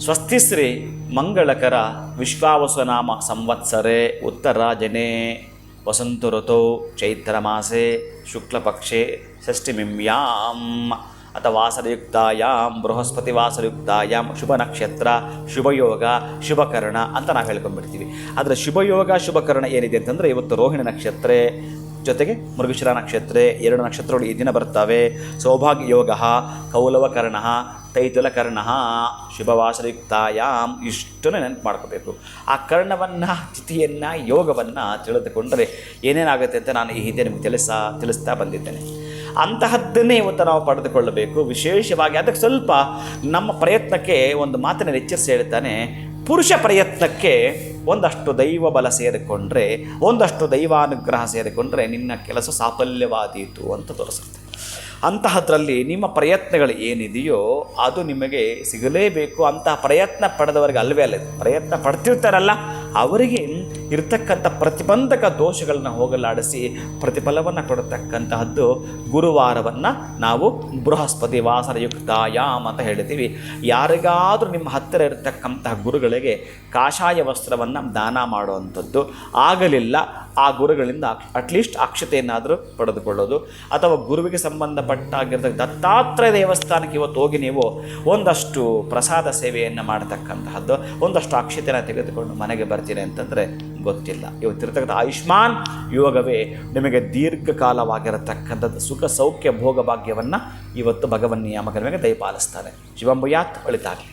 ಸ್ವಸ್ತಿಶ್ರೀ ಮಂಗಳಕರ ವಿಶ್ವಾವಸುನಾಮ ಸಂವತ್ಸರೆ ಉತ್ತರಾಜನೆ ವಸಂತ ಋತೌ ಚೈತ್ರ ಮಾಸೆ ಶುಕ್ಲಪಕ್ಷೆ ಷಷ್ಠಿಮಿಮ್ಯಾಂ ಅಥವಾ ವಾಸರಯುಕ್ತಾಯಾಮ್ ಬೃಹಸ್ಪತಿ ವಾಸರಯುಕ್ತಾಯಾಮ್ ಶುಭ ನಕ್ಷತ್ರ ಶುಭಯೋಗ ಶುಭಕರ್ಣ ಅಂತ ನಾವು ಹೇಳ್ಕೊಂಡ್ಬಿಡ್ತೀವಿ. ಆದರೆ ಶುಭಯೋಗ ಶುಭಕರ್ಣ ಏನಿದೆ ಅಂತಂದರೆ ಇವತ್ತು ರೋಹಿಣಿ ನಕ್ಷತ್ರ ಜೊತೆಗೆ ಮೃಗಶಿರ ನಕ್ಷತ್ರ 2 ನಕ್ಷತ್ರಗಳು ಈ ದಿನ ಬರ್ತವೆ. ಸೌಭಾಗ್ಯ ಯೋಗ ಕೌಲವಕರ್ಣ ತೈತುಲಕರ್ಣ ಶುಭವಾಸರಯುಕ್ತಾಯಾಮ್ ಇಷ್ಟನ್ನು ನೆನಪು ಮಾಡ್ಕೋಬೇಕು. ಆ ಕರ್ಣವನ್ನು ತಿಥಿಯನ್ನು ಯೋಗವನ್ನು ತಿಳಿದುಕೊಂಡರೆ ಏನೇನಾಗುತ್ತೆ ಅಂತ ನಾನು ಈ ಹಿಂದೆ ನಿಮಗೆ ತಿಳಿಸ್ತಾ ಬಂದಿದ್ದೇನೆ. ಅಂತಹದ್ದನ್ನೇ ಇವತ್ತು ನಾವು ಪಡೆದುಕೊಳ್ಳಬೇಕು. ವಿಶೇಷವಾಗಿ ಅದಕ್ಕೆ ಸ್ವಲ್ಪ ನಮ್ಮ ಪ್ರಯತ್ನಕ್ಕೆ ಒಂದು ಮಾತನ್ನು ಎಚ್ಚರಿಸಿ ಹೇಳ್ತಾನೆ, ಪುರುಷ ಪ್ರಯತ್ನಕ್ಕೆ ಒಂದಷ್ಟು ದೈವ ಬಲ ಸೇರಿಕೊಂಡ್ರೆ, ಒಂದಷ್ಟು ದೈವಾನುಗ್ರಹ ಸೇರಿಕೊಂಡ್ರೆ ನಿನ್ನ ಕೆಲಸ ಸಾಫಲ್ಯವಾದೀತು ಅಂತ ತೋರಿಸುತ್ತೆ. ಅಂತಹದ್ರಲ್ಲಿ ನಿಮ್ಮ ಪ್ರಯತ್ನಗಳು ಏನಿದೆಯೋ ಅದು ನಿಮಗೆ ಸಿಗಲೇಬೇಕು. ಅಂತಹ ಪ್ರಯತ್ನ ಪಡೆದವರಿಗೆ ಅಲ್ಲವೇ ಅಲ್ಲ, ಪ್ರಯತ್ನ ಪಡ್ತಿರ್ತಾರಲ್ಲ ಅವರಿಗೆ ಇರತಕ್ಕಂಥ ಪ್ರತಿಬಂಧಕ ದೋಷಗಳನ್ನ ಹೋಗಲಾಡಿಸಿ ಪ್ರತಿಫಲವನ್ನು ಕೊಡತಕ್ಕಂತಹದ್ದು ಗುರುವಾರವನ್ನು ನಾವು ಬೃಹಸ್ಪತಿ ವಾಸರಯುಕ್ತಾಯಾಮ್ ಅಂತ ಹೇಳ್ತೀವಿ. ಯಾರಿಗಾದರೂ ನಿಮ್ಮ ಹತ್ತಿರ ಇರತಕ್ಕಂತಹ ಗುರುಗಳಿಗೆ ಕಾಷಾಯ ವಸ್ತ್ರವನ್ನು ದಾನ ಮಾಡುವಂಥದ್ದು ಆಗಲಿಲ್ಲ, ಆ ಗುರುಗಳಿಂದ ಅಟ್ಲೀಸ್ಟ್ ಅಕ್ಷತೆಯನ್ನಾದರೂ ಪಡೆದುಕೊಳ್ಳೋದು, ಅಥವಾ ಗುರುವಿಗೆ ಸಂಬಂಧಪಟ್ಟಾಗಿರ್ತಕ್ಕ ದತ್ತಾತ್ರೇಯ ದೇವಸ್ಥಾನಕ್ಕೆ ಇವತ್ತು ಹೋಗಿ ನೀವು ಒಂದಷ್ಟು ಪ್ರಸಾದ ಸೇವೆಯನ್ನು ಮಾಡತಕ್ಕಂತಹದ್ದು, ಒಂದಷ್ಟು ಅಕ್ಷತೆಯನ್ನು ತೆಗೆದುಕೊಂಡು ಮನೆಗೆ ಬರ್ತೀರಿ ಅಂತಂದರೆ ಗೊತ್ತಿಲ್ಲ. ಇವತ್ತಿರತಕ್ಕಂಥ ಆಯುಷ್ಮಾನ್ ಯೋಗವೇ ನಿಮಗೆ ದೀರ್ಘಕಾಲವಾಗಿರತಕ್ಕಂಥದ್ದು ಸುಖ ಸೌಖ್ಯ ಭೋಗ ಭಾಗ್ಯವನ್ನು ಇವತ್ತು ಭಗವನ್ ನಿಯಾಮಕರ ಮೇಲೆ ದಯಪಾಲಿಸ್ತಾನೆ. ಶಿವಂಭುಯಾತ್ ಒಳಿತಾಗಲಿ.